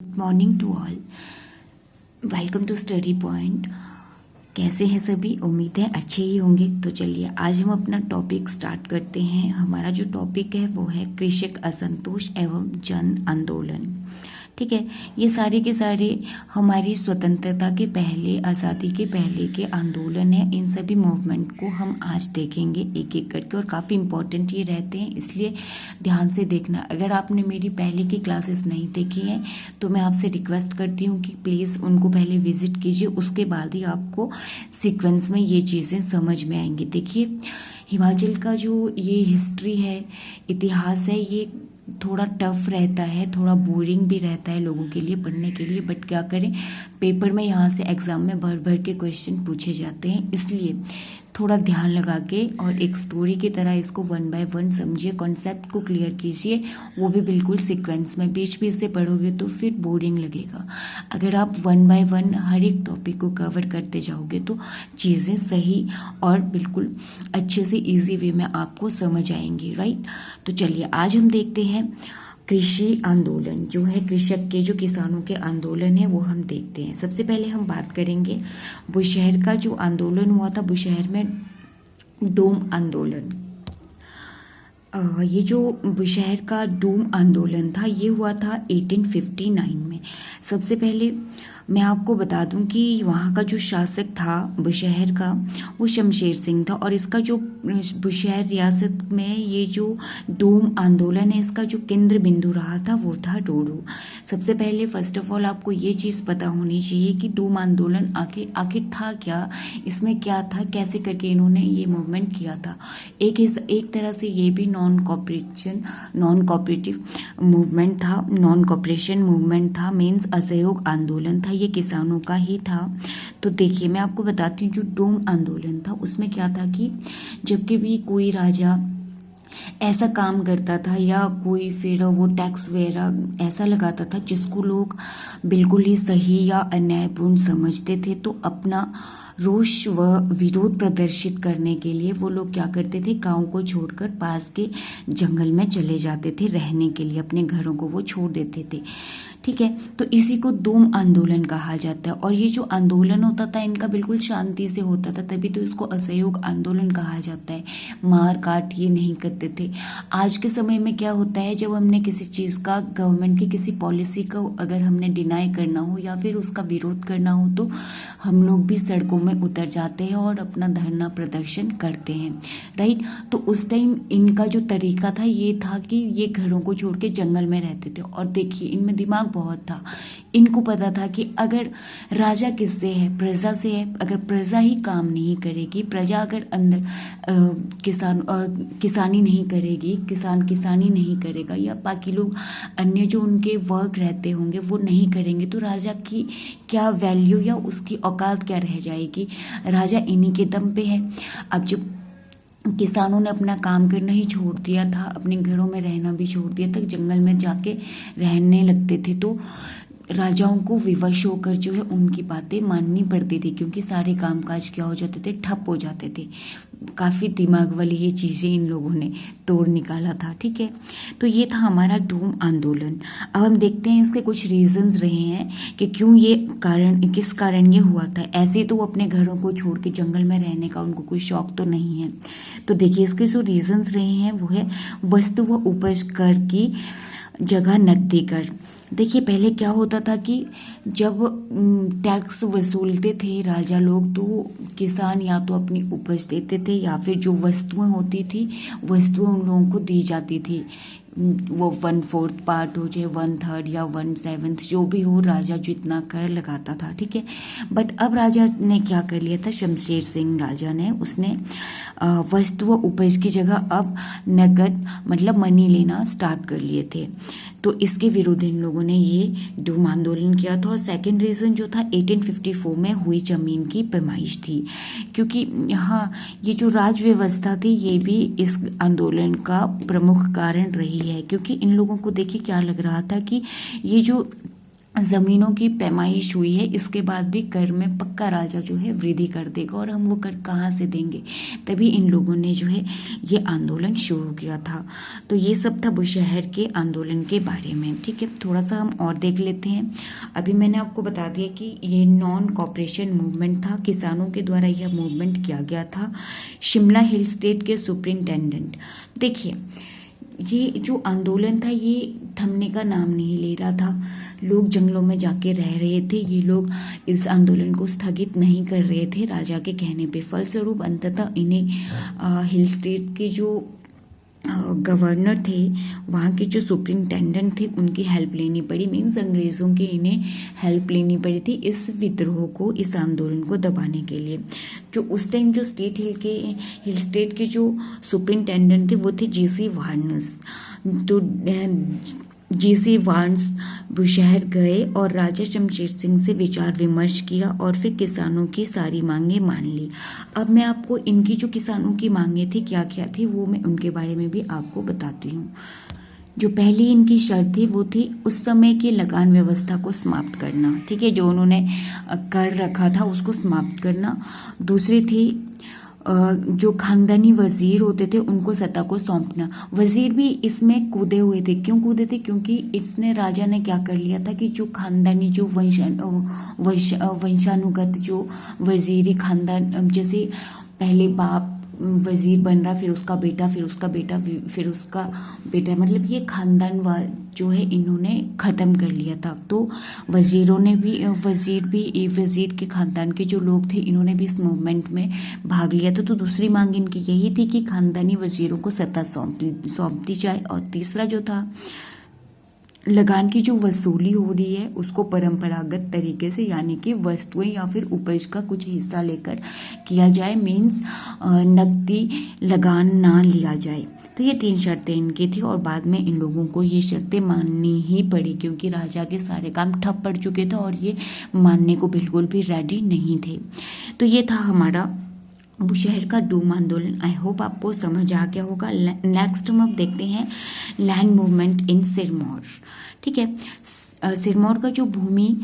Morning to all, welcome to study point. कैसे हैं सभी? उम्मीद है अच्छे ही होंगे। तो चलिए आज हम अपना टॉपिक स्टार्ट करते हैं। हमारा जो टॉपिक है वो है कृषक असंतोष एवं जन आंदोलन। ठीक है, ये सारे के सारे हमारी स्वतंत्रता के पहले, आज़ादी के पहले के आंदोलन है। इन सभी मूवमेंट को हम आज देखेंगे एक एक करके, और काफ़ी इम्पोर्टेंट ये रहते हैं, इसलिए ध्यान से देखना। अगर आपने मेरी पहले की क्लासेस नहीं देखी हैं तो मैं आपसे रिक्वेस्ट करती हूँ कि प्लीज़ उनको पहले विजिट कीजिए, उसके बाद ही आपको सीक्वेंस में ये चीज़ें समझ में आएंगी। देखिए, हिमाचल का जो ये हिस्ट्री है, इतिहास है, ये थोड़ा टफ रहता है, थोड़ा बोरिंग भी रहता है लोगों के लिए पढ़ने के लिए, बट क्या करें, पेपर में यहाँ से एग्ज़ाम में भर भर के क्वेश्चन पूछे जाते हैं, इसलिए थोड़ा ध्यान लगा के और एक स्टोरी की तरह इसको वन बाय वन समझिए, कॉन्सेप्ट को क्लियर कीजिए, वो भी बिल्कुल सीक्वेंस में। बीच बीच से पढ़ोगे तो फिर बोरिंग लगेगा। अगर आप वन बाय वन हर एक टॉपिक को कवर करते जाओगे तो चीज़ें सही और बिल्कुल अच्छे से इजी वे में आपको समझ आएंगी, राइट। तो चलिए आज हम देखते हैं कृषि आंदोलन, जो है कृषक के, जो किसानों के आंदोलन है, वो हम देखते हैं। सबसे पहले हम बात करेंगे बुशहर का जो आंदोलन हुआ था, बुशहर में डूम आंदोलन। ये जो बुशहर का डूम आंदोलन था, ये हुआ था 1859 में। सबसे पहले मैं आपको बता दूं कि वहाँ का जो शासक था बुशहर का, वो शमशेर सिंह था, और इसका जो बुशहर रियासत में ये जो डूम आंदोलन है, इसका जो केंद्र बिंदु रहा था वो था डोडू। सबसे पहले फर्स्ट ऑफ ऑल आपको ये चीज़ पता होनी चाहिए कि डूम आंदोलन आखिर था क्या, इसमें क्या था, कैसे करके इन्होंने ये मूवमेंट किया था। एक तरह से ये भी नॉन कोऑपरेटिव मूवमेंट था, नॉन कोऑपरेशन मूवमेंट था, मीन्स असहयोग आंदोलन था, ये किसानों का ही था। तो देखिए मैं आपको बताती हूँ, जो डूम आंदोलन था उसमें क्या था कि जब भी कोई राजा ऐसा काम करता था या कोई फिर वो टैक्स वगैरह ऐसा लगाता था जिसको लोग बिल्कुल ही सही या अन्यायपूर्ण समझते थे, तो अपना रोष व विरोध प्रदर्शित करने के लिए वो लोग क्या करते थे, गांव को छोड़कर पास के जंगल में चले जाते थे रहने के लिए, अपने घरों को वो छोड़ देते थे। ठीक है, तो इसी को डूम आंदोलन कहा जाता है। और ये जो आंदोलन होता था इनका बिल्कुल शांति से होता था, तभी तो इसको असहयोग आंदोलन कहा जाता है। मार काट ये नहीं करते थे। आज के समय में क्या होता है, जब हमने किसी चीज़ का, गवर्नमेंट की किसी पॉलिसी को अगर हमने डिनाई करना हो या फिर उसका विरोध करना हो, तो हम लोग भी सड़कों में उतर जाते हैं और अपना धरना प्रदर्शन करते हैं, राइट। तो उस टाइम इनका जो तरीका था ये था कि ये घरों को छोड़ के जंगल में रहते थे। और देखिए इनमें दिमाग बहुत था, इनको पता था कि अगर राजा किससे है, प्रजा से है। अगर प्रजा ही काम नहीं करेगी, प्रजा अगर अंदर किसानी नहीं करेगी, किसान किसानी नहीं करेगा, या बाकी लोग अन्य जो उनके वर्क रहते होंगे वो नहीं करेंगे, तो राजा की क्या वैल्यू या उसकी औकात क्या रह जाएगी। राजा इन्हीं के दम पे है। अब जब किसानों ने अपना काम करना ही छोड़ दिया था, अपने घरों में रहना भी छोड़ दिया था, जंगल में जाके रहने लगते थे, तो राजाओं को विवश होकर जो है उनकी बातें माननी पड़ती थी, क्योंकि सारे कामकाज क्या हो जाते थे, ठप हो जाते थे। काफ़ी दिमाग वाली ये चीज़ें इन लोगों ने तोड़ निकाला था। ठीक है, तो ये था हमारा डूम आंदोलन। अब हम देखते हैं इसके कुछ रीजंस रहे हैं कि क्यों ये किस कारण ये हुआ था। ऐसे तो वो अपने घरों को छोड़ के जंगल में रहने का उनको कोई शौक तो नहीं है। तो देखिए इसके जो रीजंस रहे हैं वो है वस्तु व उपज कर की जगह नकदी कर। देखिए पहले क्या होता था कि जब टैक्स वसूलते थे राजा लोग, तो किसान या तो अपनी उपज देते थे या फिर जो वस्तुएं होती थी वस्तुएं उन लोगों को दी जाती थी। वो 1/4 पार्ट हो, चाहे 1/3 या 1/7, जो भी हो, राजा जितना कर लगाता था। ठीक है, बट अब राजा ने क्या कर लिया था, शमशेर सिंह राजा ने, उसने वस्तु व उपज की जगह अब नकद मतलब मनी लेना स्टार्ट कर लिए थे। तो इसके विरुद्ध इन लोगों ने ये डूम आंदोलन किया था। और सेकंड रीज़न जो था 1854 में हुई जमीन की पैमाइश थी, क्योंकि यहाँ ये जो राज व्यवस्था थी ये भी इस आंदोलन का प्रमुख कारण रही है। क्योंकि इन लोगों को देखिए क्या लग रहा था कि ये जो ज़मीनों की पैमाइश हुई है, इसके बाद भी कर में पक्का राजा जो है वृद्धि कर देगा, और हम वो कर कहाँ से देंगे। तभी इन लोगों ने जो है ये आंदोलन शुरू किया था। तो ये सब था बुशहर के आंदोलन के बारे में। ठीक है, थोड़ा सा हम और देख लेते हैं। अभी मैंने आपको बता दिया कि ये नॉन कॉपरेशन मूवमेंट था, किसानों के द्वारा यह मूवमेंट किया गया था। शिमला हिल स्टेट के सुपरिंटेंडेंट, देखिए ये जो आंदोलन था ये थमने का नाम नहीं ले रहा था। लोग जंगलों में जाके रह रहे थे, ये लोग इस आंदोलन को स्थगित नहीं कर रहे थे राजा के कहने पे। फलस्वरूप अंततः इन्हें हिल स्टेट के जो गवर्नर थे, वहाँ के जो सुपरिंटेंडेंट थे, उनकी हेल्प लेनी पड़ी। मीन्स अंग्रेज़ों की इन्हें हेल्प लेनी पड़ी थी इस विद्रोह को, इस आंदोलन को दबाने के लिए। जो उस टाइम जो हिल स्टेट के जो सुपरिंटेंडेंट थे वो थे जीसी वार्नस। तो जीसी वार्न्स बुशहर गए और राजा शमशेर सिंह से विचार विमर्श किया और फिर किसानों की सारी मांगे मान ली। अब मैं आपको इनकी जो किसानों की मांगे थी क्या क्या थी वो मैं उनके बारे में भी आपको बताती हूँ। जो पहली इनकी शर्त थी वो थी उस समय की लगान व्यवस्था को समाप्त करना। ठीक है, जो उन्होंने कर रखा था उसको समाप्त करना। दूसरी थी जो खानदानी वजीर होते थे उनको सत्ता को सौंपना। वजीर भी इसमें कूदे हुए थे। क्यों कूदे थे? क्योंकि इसने राजा ने क्या कर लिया था कि जो खानदानी जो वंशानुगत जो वजीरी खानदान, जैसे पहले बाप वजीर बन रहा, फिर उसका बेटा, फिर उसका बेटा, फिर उसका बेटा, मतलब ये खानदान जो है इन्होंने ख़त्म कर लिया था। तो वजीरों ने भी वजीर के खानदान के जो लोग थे इन्होंने भी इस मूवमेंट में भाग लिया था। तो दूसरी मांग इनकी यही थी कि खानदानी वजीरों को सत्ता सौंप दी जाए। और तीसरा जो था, लगान की जो वसूली हो रही है उसको परंपरागत तरीके से, यानी कि वस्तुएं या फिर उपज का कुछ हिस्सा लेकर किया जाए। मीन्स नकदी लगान ना लिया जाए। तो ये 3 शर्तें इनकी थी और बाद में इन लोगों को ये शर्तें माननी ही पड़ी, क्योंकि राजा के सारे काम ठप पड़ चुके थे और ये मानने को बिल्कुल भी रेडी नहीं थे। तो ये था हमारा बुशहर का डूम आंदोलन। आई होप आपको समझ आ गया होगा। नेक्स्ट हम अब देखते हैं लैंड मूवमेंट इन सिरमौर। ठीक है, सिरमौर का जो भूमि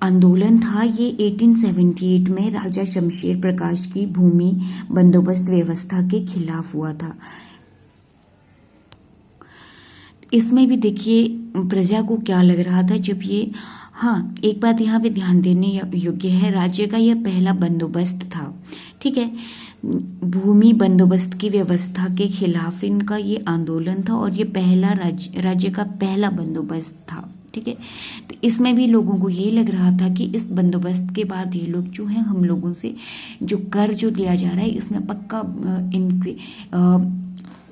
आंदोलन था ये 1878 में राजा शमशेर प्रकाश की भूमि बंदोबस्त व्यवस्था के खिलाफ हुआ था। इसमें भी देखिए प्रजा को क्या लग रहा था जब ये, हाँ एक बात यहाँ पे ध्यान देने योग्य है, राज्य का यह पहला बंदोबस्त था। ठीक है, भूमि बंदोबस्त की व्यवस्था के खिलाफ इनका ये आंदोलन था और ये पहला राज्य का पहला बंदोबस्त था। ठीक है, तो इसमें भी लोगों को ये लग रहा था कि इस बंदोबस्त के बाद ये लोग जो हैं हम लोगों से जो कर जो लिया जा रहा है इसमें पक्का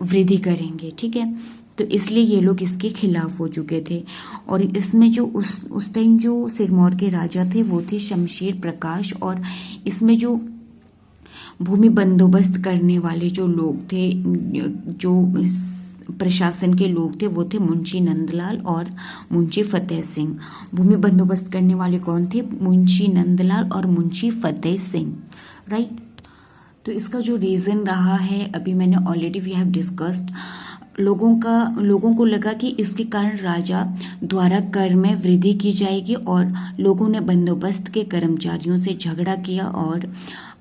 वृद्धि करेंगे। ठीक है, तो इसलिए ये लोग इसके खिलाफ हो चुके थे। और इसमें जो उस टाइम जो सिरमौर के राजा थे वो थे शमशेर प्रकाश, और इसमें जो भूमि बंदोबस्त करने वाले जो लोग थे, जो प्रशासन के लोग थे, वो थे मुंशी नंदलाल और मुंशी फतेह सिंह। भूमि बंदोबस्त करने वाले कौन थे? मुंशी नंदलाल और मुंशी फतेह सिंह, राइट। तो इसका जो रीज़न रहा है अभी मैंने ऑलरेडी वी हैव डिस्कस्ड। लोगों को लगा कि इसके कारण राजा द्वारा कर में वृद्धि की जाएगी और लोगों ने बंदोबस्त के कर्मचारियों से झगड़ा किया और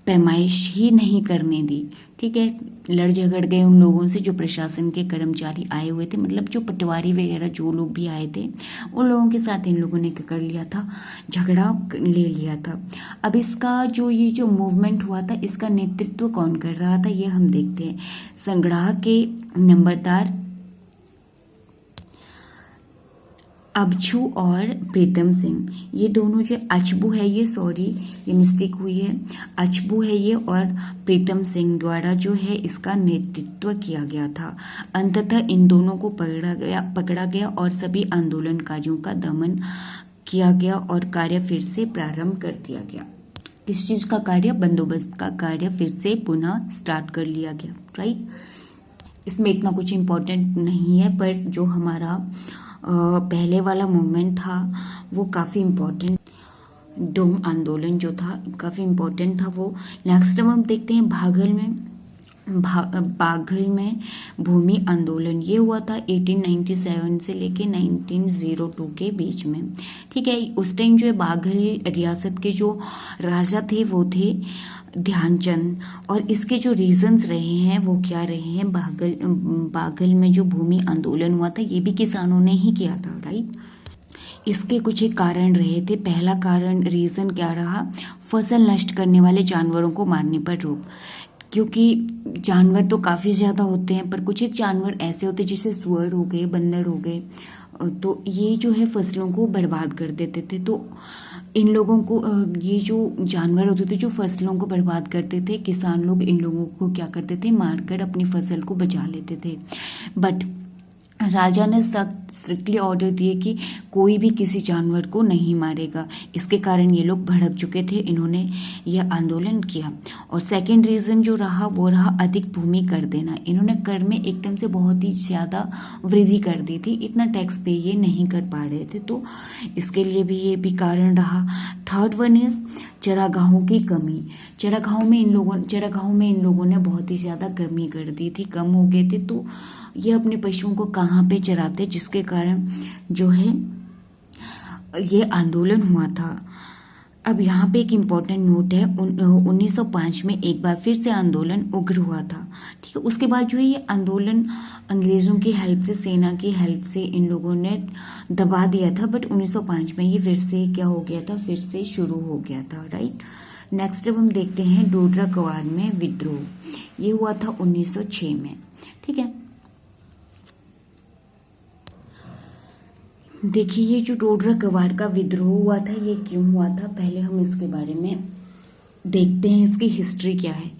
पैमाइश ही नहीं करने दी। ठीक है, लड़ झगड़ गए उन लोगों से जो प्रशासन के कर्मचारी आए हुए थे, मतलब जो पटवारी वगैरह जो लोग भी आए थे उन लोगों के साथ इन लोगों ने क्या कर लिया था, झगड़ा ले लिया था। अब इसका ये जो मूवमेंट हुआ था इसका नेतृत्व कौन कर रहा था ये हम देखते हैं। संगड़ाह के नंबरदार अबछू और प्रीतम सिंह, ये दोनों जो अछबू है ये मिस्टेक हुई है, अछबू है ये और प्रीतम सिंह द्वारा जो है इसका नेतृत्व किया गया था। अंततः इन दोनों को पकड़ा गया और सभी आंदोलनकारियों का दमन किया गया और कार्य फिर से प्रारंभ कर दिया गया। किस चीज का कार्य? बंदोबस्त का कार्य फिर से पुनः स्टार्ट कर लिया गया, राइट। इसमें इतना कुछ इम्पोर्टेंट नहीं है, पर जो हमारा पहले वाला मूवमेंट था वो काफ़ी इम्पोर्टेंट, डोम आंदोलन जो था काफ़ी इम्पोर्टेंट था वो। नेक्स्ट हम देखते हैं भागल में बाघल में भूमि आंदोलन, ये हुआ था 1897 से लेके 1902 के बीच में। ठीक है, उस टाइम जो है बाघल रियासत के जो राजा थे वो थे ध्यानचंद, और इसके जो रीजंस रहे हैं वो क्या रहे हैं, बाघल में जो भूमि आंदोलन हुआ था ये भी किसानों ने ही किया था, राइट। इसके कुछ एक कारण रहे थे। पहला कारण, रीजन क्या रहा, फसल नष्ट करने वाले जानवरों को मारने पर रोक, क्योंकि जानवर तो काफ़ी ज़्यादा होते हैं पर कुछ एक जानवर ऐसे होते हैं जैसे सुअर हो गए, बंदर हो गए, तो ये जो है फसलों को बर्बाद कर देते थे। तो इन लोगों को ये जो जानवर होते थे जो फसलों को बर्बाद करते थे, किसान लोग इन लोगों को क्या करते थे, मारकर अपनी फसल को बचा लेते थे। बट राजा ने सख्त स्ट्रिक्टली ऑर्डर दिए कि कोई भी किसी जानवर को नहीं मारेगा। इसके कारण ये लोग भड़क चुके थे, इन्होंने यह आंदोलन किया। और सेकंड रीज़न जो रहा वो रहा अधिक भूमि कर देना। इन्होंने कर में एकदम से बहुत ही ज़्यादा वृद्धि कर दी थी, इतना टैक्स पे ये नहीं कर पा रहे थे, तो इसके लिए भी ये भी कारण रहा। थर्ड वन इज़ चरागाहों की कमी। चरागाहों में इन लोगों ने बहुत ही ज़्यादा कमी कर दी थी, कम हो गए थे, तो ये अपने पशुओं को कहाँ पे चराते, जिसके कारण जो है ये आंदोलन हुआ था। अब यहाँ पे एक इम्पॉर्टेंट नोट है, 1905 में एक बार फिर से आंदोलन उग्र हुआ था। ठीक है, उसके बाद जो है ये आंदोलन अंग्रेज़ों की हेल्प से, सेना की हेल्प से इन लोगों ने दबा दिया था, बट 1905 में ये फिर से क्या हो गया था, फिर से शुरू हो गया था, राइट। नेक्स्ट अब हम देखते हैं डोडरा कवाड़ में विद्रोह, ये हुआ था 1906 में। ठीक है, देखिए ये जो डोडरा कवाड़ का विद्रोह हुआ था ये क्यों हुआ था, पहले हम इसके बारे में देखते हैं, इसकी हिस्ट्री क्या है।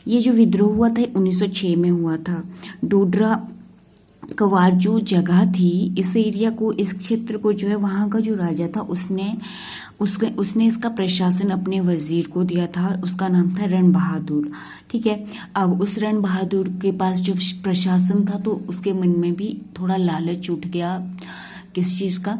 ये जो विद्रोह हुआ था 1906 में हुआ था। डोडरा कवाड़ जो जगह थी, इस एरिया को, इस क्षेत्र को जो है वहाँ का जो राजा था उसने इसका प्रशासन अपने वजीर को दिया था, उसका नाम था रण बहादुर। ठीक है, अब उस रण बहादुर के पास जब प्रशासन था तो उसके मन में भी थोड़ा लालच उठ गया, किस चीज़ का,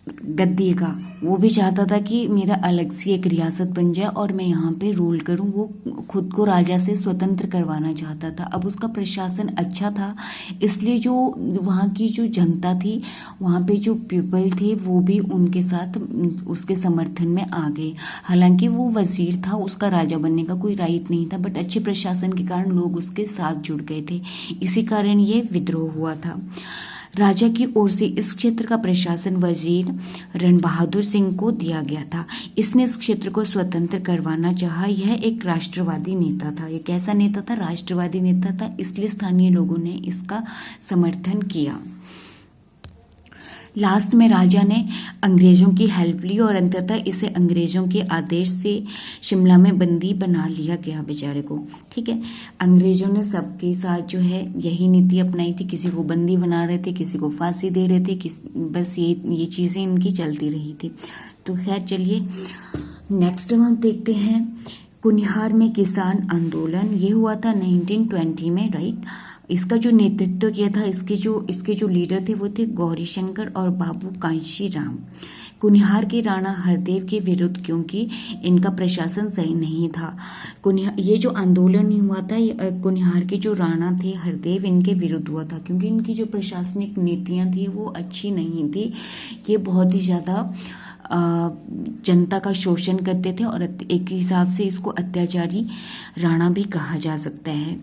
गद्दी का। वो भी चाहता था कि मेरा अलग सी एक रियासत बन जाए और मैं यहाँ पे रूल करूँ। वो खुद को राजा से स्वतंत्र करवाना चाहता था। अब उसका प्रशासन अच्छा था, इसलिए जो वहाँ की जो जनता थी, वहाँ पे जो पीपल थे, वो भी उनके साथ उसके समर्थन में आ गए। हालांकि वो वजीर था, उसका राजा बनने का कोई राइट नहीं था, बट अच्छे प्रशासन के कारण लोग उसके साथ जुड़ गए थे। इसी कारण ये विद्रोह हुआ था। राजा की ओर से इस क्षेत्र का प्रशासन वजीर रण बहादुर सिंह को दिया गया था। इसने इस क्षेत्र को स्वतंत्र करवाना चाहा। यह एक राष्ट्रवादी नेता था। ये कैसा नेता था? राष्ट्रवादी नेता था, इसलिए स्थानीय लोगों ने इसका समर्थन किया। लास्ट में राजा ने अंग्रेजों की हेल्प ली और अंततः इसे अंग्रेजों के आदेश से शिमला में बंदी बना लिया गया बेचारे को। ठीक है, अंग्रेजों ने सबके साथ जो है यही नीति अपनाई थी, किसी को बंदी बना रहे थे, किसी को फांसी दे रहे थे, बस ये चीज़ें इनकी चलती रही थी। तो खैर चलिए नेक्स्ट हम देखते हैं कुनिहार में किसान आंदोलन। ये हुआ था 1920 में, राइट। इसका जो नेतृत्व किया था, इसके जो लीडर थे वो थे गौरीशंकर और बाबू कांशी राम। कुनिहार के राणा हरदेव के विरुद्ध, क्योंकि इनका प्रशासन सही नहीं था। ये जो आंदोलन हुआ था कुनिहार के जो राणा थे हरदेव, इनके विरुद्ध हुआ था, क्योंकि इनकी जो प्रशासनिक नीतियां थी वो अच्छी नहीं थी। ये बहुत ही ज़्यादा जनता का शोषण करते थे और एक हिसाब से इसको अत्याचारी राणा भी कहा जा सकता है।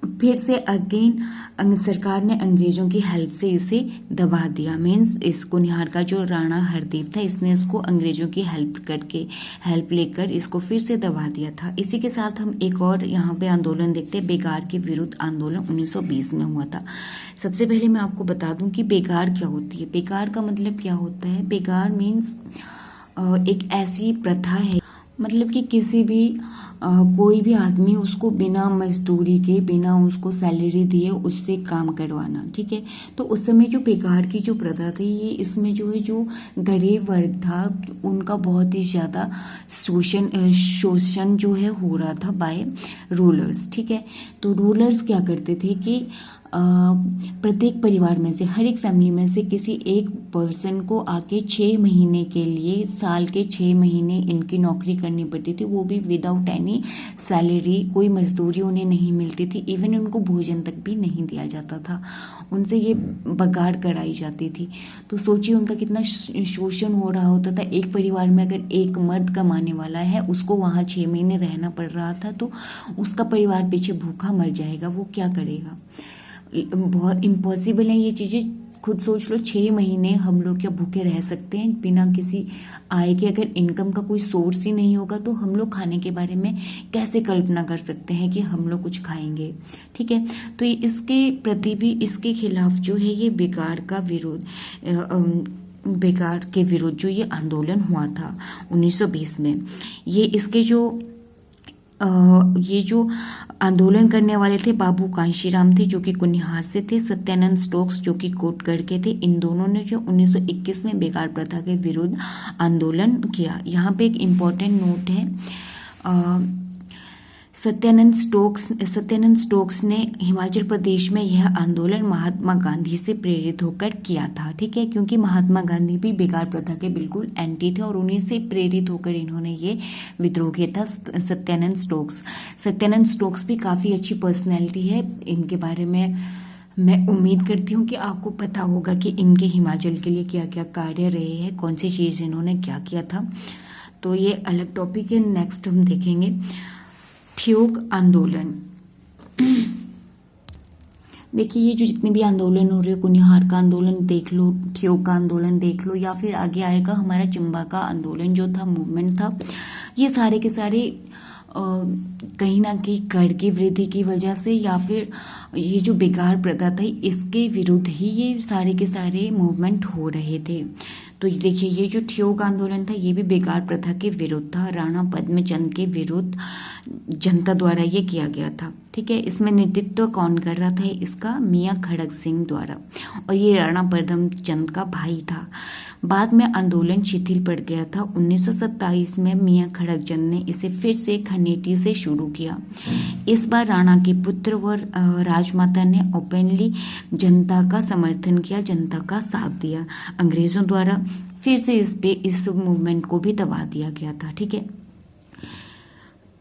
फिर से अगेन सरकार ने अंग्रेजों की हेल्प से इसे दबा दिया। मीन्स इस कुनिहार का जो राणा हरदेव था, इसने इसको अंग्रेजों की हेल्प लेकर इसको फिर से दबा दिया था। इसी के साथ हम एक और यहाँ पे आंदोलन देखते हैं, बेगार के विरुद्ध आंदोलन 1920 में हुआ था। सबसे पहले मैं आपको बता दूं कि बेगार क्या होती है। बेगार का मतलब क्या होता है? बेगार मीन्स एक ऐसी प्रथा है, मतलब कि किसी भी कोई भी आदमी उसको बिना मजदूरी के, बिना उसको सैलरी दिए उससे काम करवाना। ठीक है, तो उस समय जो बेगार की जो प्रथा थी, ये इसमें जो है जो गरीब वर्ग था उनका बहुत ही ज़्यादा शोषण जो है हो रहा था बाय रूलर्स। ठीक है, तो रूलर्स क्या करते थे कि प्रत्येक परिवार में से, हर एक फैमिली में से किसी एक पर्सन को आके 6 महीने के लिए, साल के 6 महीने इनकी नौकरी करनी पड़ती थी, वो भी विदाउट एनी अपनी सैलरी, कोई मजदूरी उन्हें नहीं मिलती थी, इवन उनको भोजन तक भी नहीं दिया जाता था, उनसे ये बगाड़ कराई जाती थी। तो सोचिए उनका कितना शोषण हो रहा होता था। एक परिवार में अगर एक मर्द कमाने वाला है, उसको वहाँ 6 महीने रहना पड़ रहा था, तो उसका परिवार पीछे भूखा मर जाएगा, वो क्या करेगा। बहुत इम्पॉसिबल है ये चीज़ें। खुद सोच लो, 6 महीने हम लोग क्या भूखे रह सकते हैं बिना किसी आय के। अगर इनकम का कोई सोर्स ही नहीं होगा तो हम लोग खाने के बारे में कैसे कल्पना कर सकते हैं कि हम लोग कुछ खाएंगे। ठीक है, तो इसके प्रति भी, इसके खिलाफ जो है ये बेकार के विरुद्ध जो ये आंदोलन हुआ था 1920 में, ये जो आंदोलन करने वाले थे बाबू कांशीराम थे जो कि कुनिहार से थे, सत्यानंद स्टोक्स जो कि कोटगढ़ के थे। इन दोनों ने जो 1921 में बेकार प्रथा के विरुद्ध आंदोलन किया। यहाँ पे एक इम्पॉर्टेंट नोट है, सत्यानंद स्टोक्स ने हिमाचल प्रदेश में यह आंदोलन महात्मा गांधी से प्रेरित होकर किया था। ठीक है, क्योंकि महात्मा गांधी भी बेकार प्रथा के बिल्कुल एंटी थे और उन्हीं से प्रेरित होकर इन्होंने ये विद्रोह किया था। सत्यानंद स्टोक्स भी काफ़ी अच्छी पर्सनैलिटी है, इनके बारे में मैं उम्मीद करती हूँ कि आपको पता होगा कि इनके हिमाचल के लिए क्या क्या कार्य रहे हैं, कौन सी चीज़ इन्होंने क्या किया था। तो ये अलग टॉपिक है, नेक्स्ट हम देखेंगे ठियोग आंदोलन। देखिए, ये जो जितने भी आंदोलन हो रहे हैं, कुनिहार का आंदोलन देख लो, ठियोग का आंदोलन देख लो, या फिर आगे आएगा हमारा चंबा का आंदोलन जो था, मूवमेंट था, ये सारे के सारे कहीं ना कहीं कर की वृद्धि की वजह से या फिर ये जो बेकार प्रथा थी इसके विरुद्ध ही ये सारे के सारे मूवमेंट हो रहे थे। तो देखिए, ये जो ठियोग आंदोलन था ये भी बेकार प्रथा के विरुद्ध था, राणा पद्मचंद के विरुद्ध जनता द्वारा ये किया गया था। ठीक है, इसमें नेतृत्व कौन कर रहा था इसका? मियाँ खड़ग सिंह द्वारा, और ये राणा पद्मचंद का भाई था। बाद में आंदोलन शिथिल पड़ गया था। 1927 में मियाँ खड़गचंद ने इसे फिर से खनेटी से शुरू किया। इस बार राणा के पुत्र व राजमाता ने ओपनली जनता का समर्थन किया, जनता का साथ दिया। अंग्रेजों द्वारा फिर से इस मूवमेंट को भी दबा दिया गया था। ठीक है,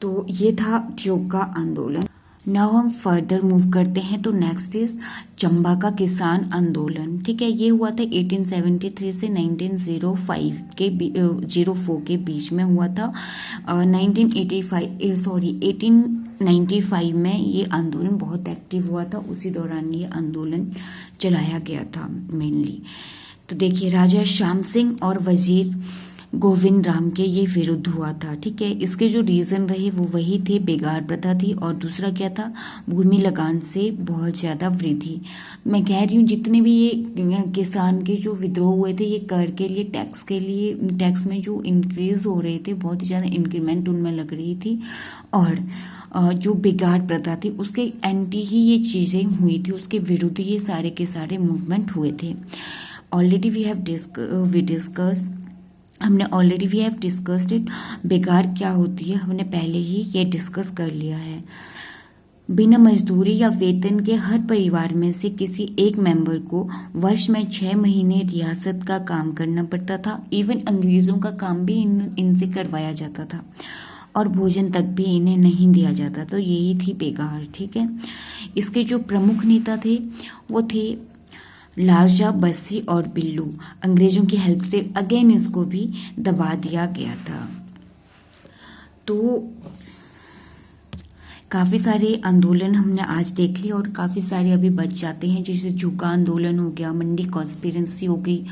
तो ये था ठियोग का आंदोलन। नाउ हम फर्दर मूव करते हैं, तो नेक्स्ट इज चंबा का किसान आंदोलन। ठीक है, ये हुआ था 1873 से 1904 के बीच में हुआ था। 1895 में ये आंदोलन बहुत एक्टिव हुआ था, उसी दौरान ये आंदोलन चलाया गया था मेनली। तो देखिए, राजा श्याम सिंह और वजीर गोविंद राम के ये विरुद्ध हुआ था। ठीक है, इसके जो रीजन रहे वो वही थे, बेगार प्रथा थी, और दूसरा क्या था, भूमि लगान से बहुत ज्यादा वृद्धि। मैं कह रही हूँ जितने भी ये किसान के जो विद्रोह हुए थे, ये कर के लिए, टैक्स में जो इंक्रीज हो रहे थे, बहुत ही ज्यादा इंक्रीमेंट उनमें लग रही थी, और जो बेगार प्रथा थी उसके एंटी ही ये चीजें हुई थी, उसके विरुद्ध ये सारे के सारे मूवमेंट हुए थे। Already we have discussed it. बेकार क्या होती है हमने पहले ही ये डिस्कस कर लिया है। बिना मजदूरी या वेतन के हर परिवार में से किसी एक मेंबर को वर्ष में 6 महीने रियासत का काम करना पड़ता था। इवन अंग्रेजों का काम भी इनसे करवाया जाता था, और भोजन तक भी इन्हें नहीं दिया जाता। तो यही थी बेगार। ठीक है, इसके जो प्रमुख नेता थे वो थे लारजा, बस्सी और बिल्लू। अंग्रेजों की हेल्प से अगेन इसको भी दबा दिया गया था। तो काफ़ी सारे आंदोलन हमने आज देख लिए, और काफ़ी सारे अभी बच जाते हैं, जैसे झुका आंदोलन हो गया, मंडी कॉन्स्पिरेसी हो गई,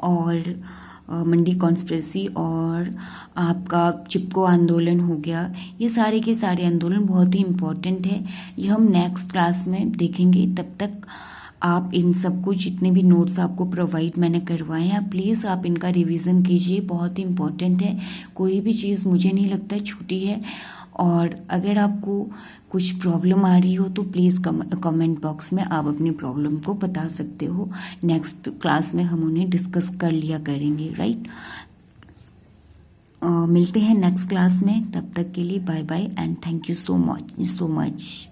और मंडी कॉन्स्पिरेसी, और आपका चिपको आंदोलन हो गया। ये सारे के सारे आंदोलन बहुत ही इम्पोर्टेंट है, ये हम नेक्स्ट क्लास में देखेंगे। तब तक आप इन सबको, जितने भी नोट्स आपको प्रोवाइड मैंने करवाए हैं, प्लीज़ आप इनका रिवीजन कीजिए, बहुत ही इम्पोर्टेंट है। कोई भी चीज़ मुझे नहीं लगता छूटी है, और अगर आपको कुछ प्रॉब्लम आ रही हो तो प्लीज़ कमेंट बॉक्स में आप अपनी प्रॉब्लम को बता सकते हो। नेक्स्ट क्लास में हम उन्हें डिस्कस कर लिया करेंगे, राइट। मिलते हैं नेक्स्ट क्लास में, तब तक के लिए bye bye and thank you so much.